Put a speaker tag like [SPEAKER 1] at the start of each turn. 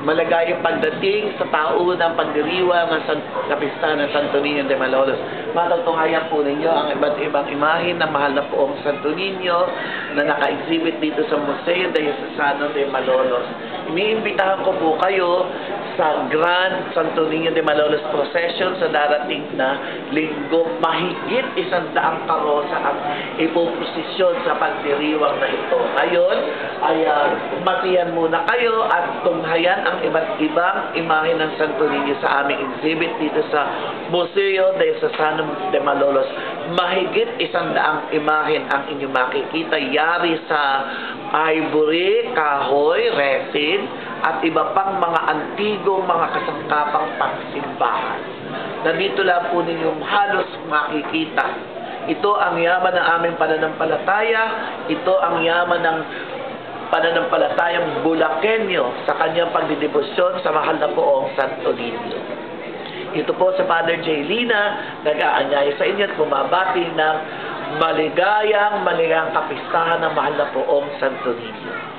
[SPEAKER 1] Maligayang pagdating sa taunang pagdiriwang ng kapistahan ng Santo Niño de Malolos. Matutunghayan po ninyo ang iba't ibang imahen ng mahal na poong Santo Niño na naka-exhibit dito sa Museo Diocesano de Malolos. Iniimbitahan ko po kayo sa Grand Santo Niño de Malolos Procession sa darating na linggo. Mahigit 100 karosa ang ipoprosesyon sa pagdiriwang na ito. Ngayon ay matiyan muna kayo at tunghayan ang iba't ibang imahe ng Santo Niño sa aming exhibit dito sa Museo Diocesano de Malolos. Mahigit 100 imahen ang inyong makikita. Yari sa ivory, kahoy, resin, at iba pang mga antigong mga kasangkapang pagsimbahan. Nandito lang po ninyong halos makikita. Ito ang yaman ng aming pananampalataya. Ito ang yaman ng pananampalatayang Bulakenyo sa kanyang pagdidebosyon sa mahal na poong Santo Niño. Ito po sa Father J. Lina, nag-aanyaya sa inyo at bumabati ng maligayang kapistahan ng mahal na poong Santo Niño.